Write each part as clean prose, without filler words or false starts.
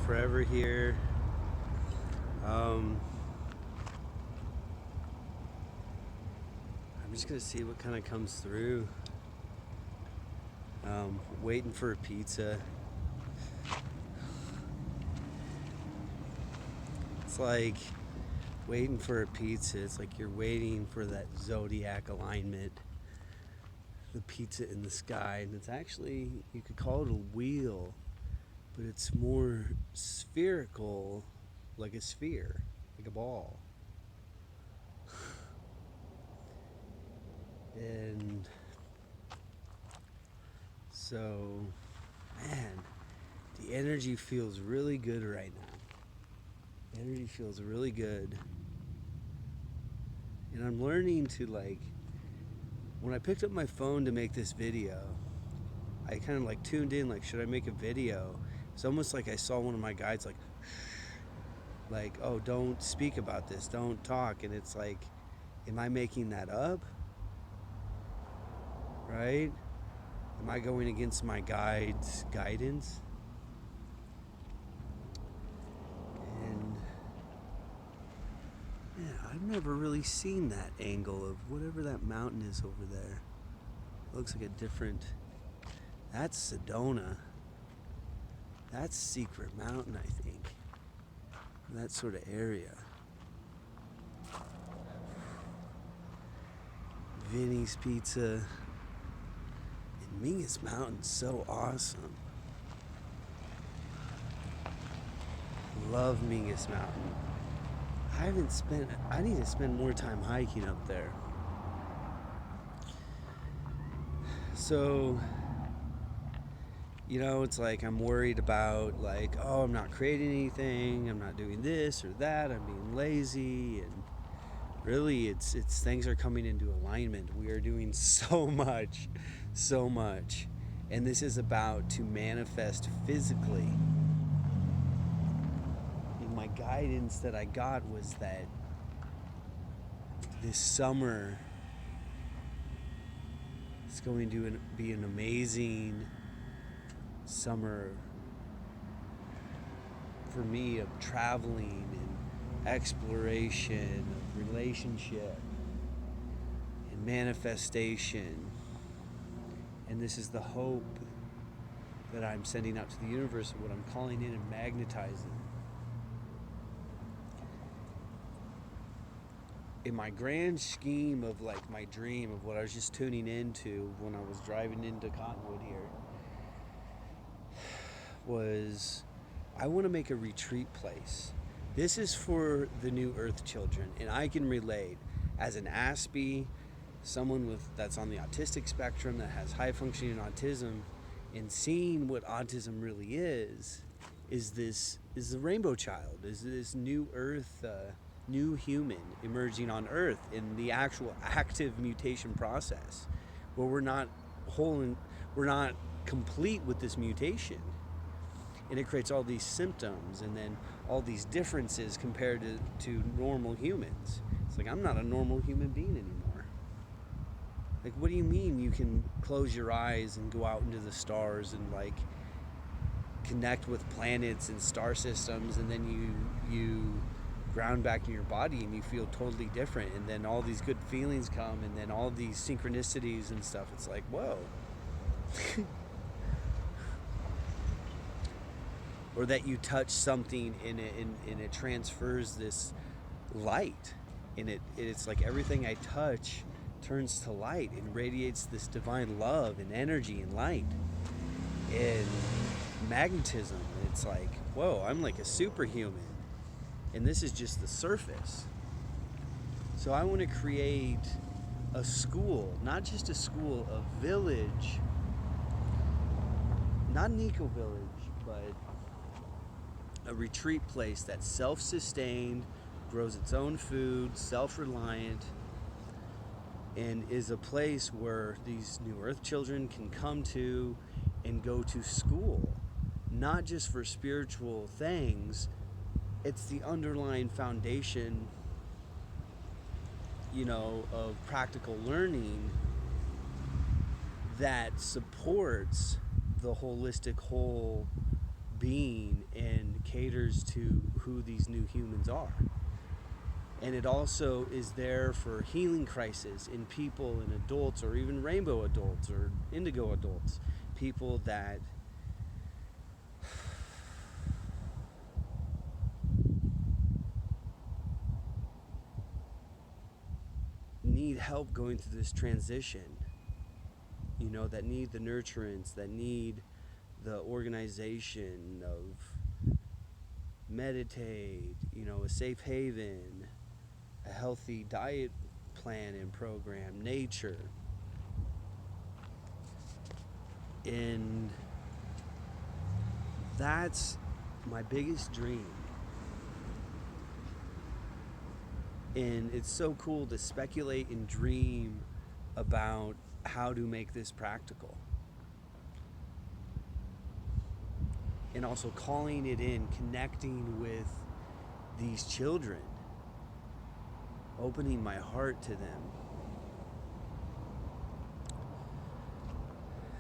forever here. I'm just gonna see what kind of comes through. Waiting for a pizza. It's like waiting for a pizza. It's like you're waiting for that zodiac alignment. The pizza in the sky, and it's actually, you could call it a wheel, but it's more spherical, like a sphere, like a ball. And so, man, the energy feels really good right now. The energy feels really good. And I'm learning to, like, when I picked up my phone to make this video, I kind of like tuned in, like, should I make a video? It's almost like I saw one of my guides, like, oh, don't speak about this, don't talk. And it's like, am I making that up? Right? Am I going against my guide's guidance? And yeah, I've never really seen that angle of whatever that mountain is over there. It looks like a different. That's Sedona. That's Secret Mountain, I think. That sort of area. Vinny's Pizza. And Mingus Mountain's so awesome. Love Mingus Mountain. I need to spend more time hiking up there. So, it's like I'm worried about, like, oh, I'm not creating anything, I'm not doing this or that, I'm being lazy, and really it's things are coming into alignment. We are doing so much, and this is about to manifest physically. And my guidance that I got was that this summer is going to be an amazing summer for me of traveling and exploration, of relationship and manifestation. And this is the hope that I'm sending out to the universe, what I'm calling in and magnetizing. In my grand scheme of, like, my dream of what I was just tuning into when I was driving into Cottonwood here, was I want to make a retreat place. This is for the new earth children, and I can relate as an Aspie, someone that's on the autistic spectrum that has high functioning autism, and seeing what autism really is the rainbow child, is this new earth, new human emerging on earth in the actual active mutation process, where we're not complete with this mutation. And it creates all these symptoms and then all these differences compared to normal humans. It's like, I'm not a normal human being anymore. Like, what do you mean you can close your eyes and go out into the stars and, like, connect with planets and star systems, and then you ground back in your body and you feel totally different, and then all these good feelings come, and then all these synchronicities and stuff. It's like, whoa. Or that you touch something and it transfers this light, and it's like everything I touch turns to light and radiates this divine love and energy and light and magnetism. And it's like, whoa, I'm like a superhuman, and this is just the surface. So I want to create a school, not just a school, a village, not an eco village, but a retreat place that's self-sustained, grows its own food, self-reliant, and is a place where these new earth children can come to and go to school, not just for spiritual things. It's the underlying foundation, of practical learning that supports the holistic whole being and caters to who these new humans are. And it also is there for healing crisis in people and adults, or even rainbow adults or indigo adults, people that need help going through this transition, that need the nurturance, that need the organization of meditate, a safe haven, a healthy diet plan and program, nature. And that's my biggest dream. And it's so cool to speculate and dream about how to make this practical. And also calling it in, connecting with these children, opening my heart to them.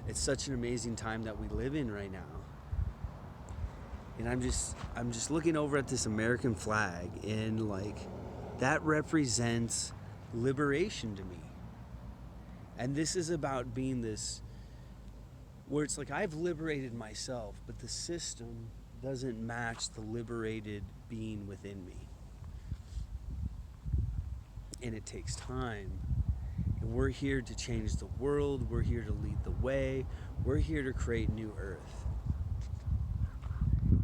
It's such an amazing time that we live in right now. And I'm just looking over at this American flag, and that represents liberation to me. And this is about being this, where it's like I've liberated myself, but the system doesn't match the liberated being within me. And it takes time. And we're here to change the world. We're here to lead the way. We're here to create new earth.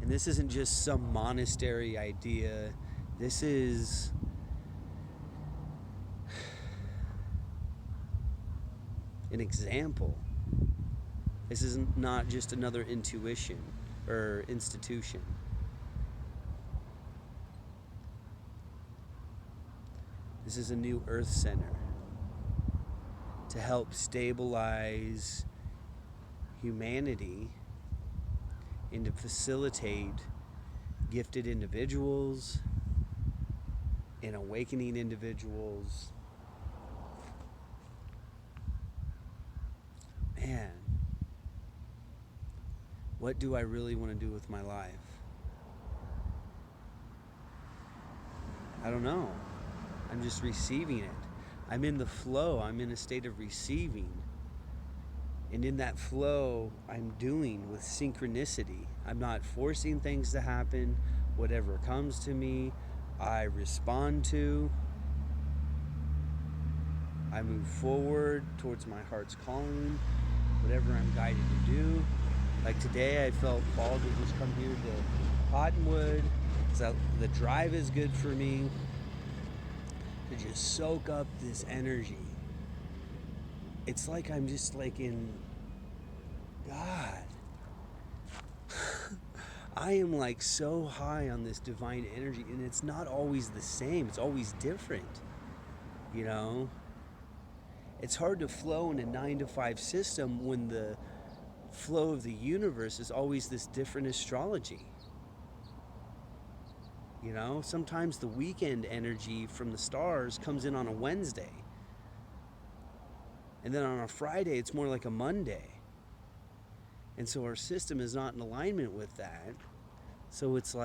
And this isn't just some monastery idea. This is an example. This is not just another intuition or institution. This is a new earth center to help stabilize humanity and to facilitate gifted individuals and awakening individuals. Man, what do I really want to do with my life? I don't know. I'm just receiving it. I'm in the flow. I'm in a state of receiving. And in that flow, I'm doing with synchronicity. I'm not forcing things to happen. Whatever comes to me, I respond to. I move forward towards my heart's calling, whatever I'm guided to do. Like today, I felt called to just come here to Cottonwood, because the drive is good for me, to just soak up this energy. It's like I'm just in God. I am so high on this divine energy, and it's not always the same. It's always different. It's hard to flow in a 9-to-5 system when the flow of the universe is always this different astrology. Sometimes the weekend energy from the stars comes in on a Wednesday. And then on a Friday, it's more like a Monday. And so our system is not in alignment with that. So it's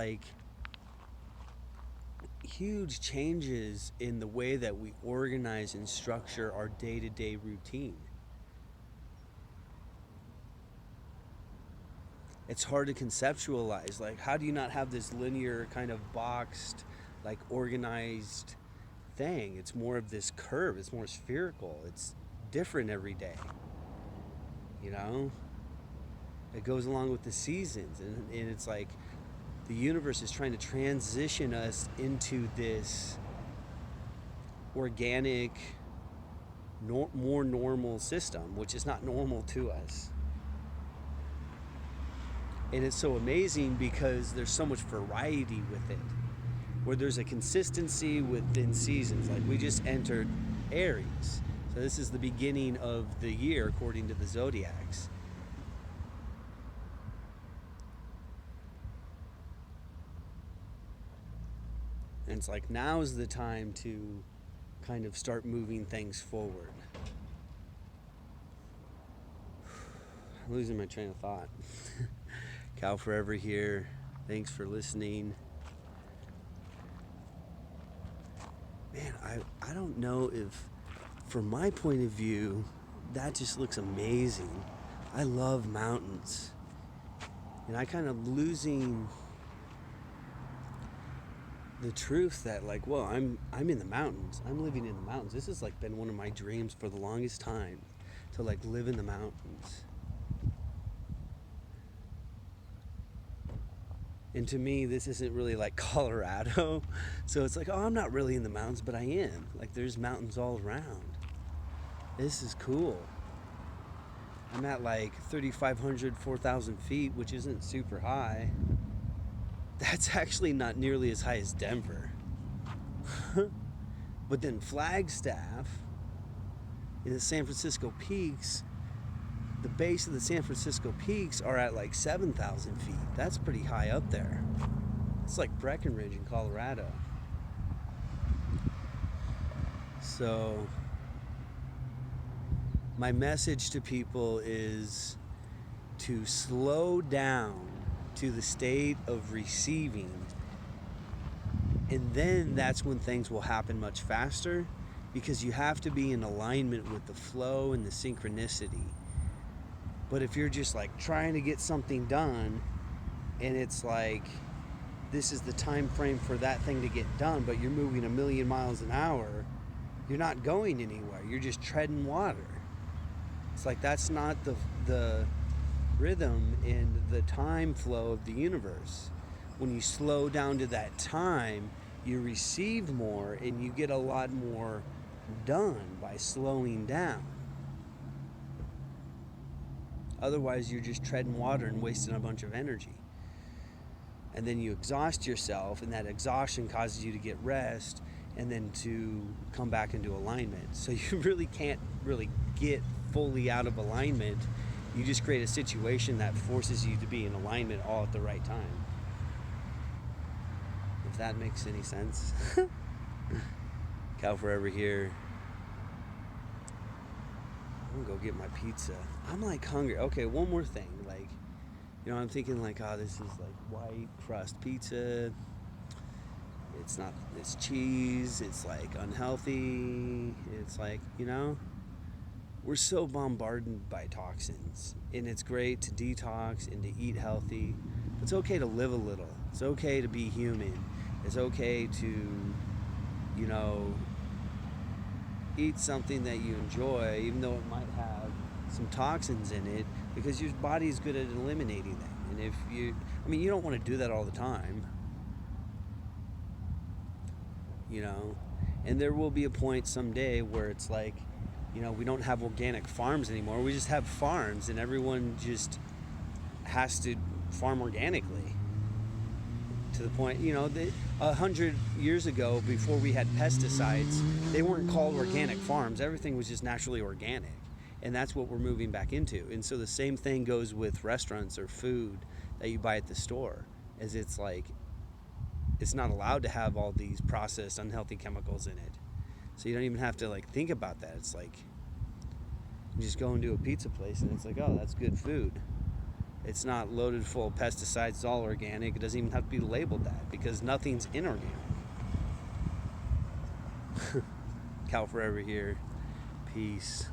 huge changes in the way that we organize and structure our day-to-day routine. It's hard to conceptualize. How do you not have this linear kind of boxed, organized thing? It's more of this curve. It's more spherical. It's different every day. It goes along with the seasons. And it's the universe is trying to transition us into this organic, more normal system, which is not normal to us. And it's so amazing because there's so much variety with it, where there's a consistency within seasons. We just entered Aries. So this is the beginning of the year according to the zodiacs. And it's now's the time to kind of start moving things forward. I'm losing my train of thought. Cal Forever here. Thanks for listening. Man, I don't know if, from my point of view, that just looks amazing. I love mountains. And I kind of losing the truth that, like, well, I'm in the mountains. I'm living in the mountains. This has like been one of my dreams for the longest time, to like live in the mountains. And to me, this isn't really like Colorado. So it's like, oh, I'm not really in the mountains, but I am. Like, there's mountains all around. This is cool. I'm at like 3,500, 4,000 feet, which isn't super high. That's actually not nearly as high as Denver. But then Flagstaff, in the San Francisco Peaks, the base of the San Francisco Peaks are at like 7,000 feet. That's pretty high up there. It's like Breckenridge in Colorado. So my message to people is to slow down to the state of receiving, and then that's when things will happen much faster, because you have to be in alignment with the flow and the synchronicity. But if you're just like trying to get something done, and it's like, this is the time frame for that thing to get done, but you're moving 1,000,000 miles an hour, you're not going anywhere. You're just treading water. It's like, that's not the rhythm and the time flow of the universe. When you slow down to that time, you receive more and you get a lot more done by slowing down. Otherwise, you're just treading water and wasting a bunch of energy. And then you exhaust yourself, and that exhaustion causes you to get rest and then to come back into alignment. So you really can't really get fully out of alignment. You just create a situation that forces you to be in alignment all at the right time. If that makes any sense. Cal Forever here. I'm gonna go get my pizza. I'm like hungry. Okay, one more thing. Like, you know, I'm thinking like, oh, this is like white crust pizza. It's not, it's cheese. It's like unhealthy. It's like, you know, we're so bombarded by toxins, and it's great to detox and to eat healthy. It's okay to live a little. It's okay to be human. It's okay to, you know, eat something that you enjoy, even though it might have some toxins in it, because your body is good at eliminating them. And if you, I mean, you don't want to do that all the time, you know, and there will be a point someday where it's like, you know, we don't have organic farms anymore. We just have farms, and everyone just has to farm organically. To the point, you know, 100 years ago, before we had pesticides, they weren't called organic farms. Everything was just naturally organic. And that's what we're moving back into. And so the same thing goes with restaurants or food that you buy at the store, as it's like, it's not allowed to have all these processed, unhealthy chemicals in it. So you don't even have to like think about that. It's like, you just go into a pizza place and it's like, oh, that's good food. It's not loaded full of pesticides. It's all organic. It doesn't even have to be labeled that, because nothing's inorganic. Cal Forever here. Peace.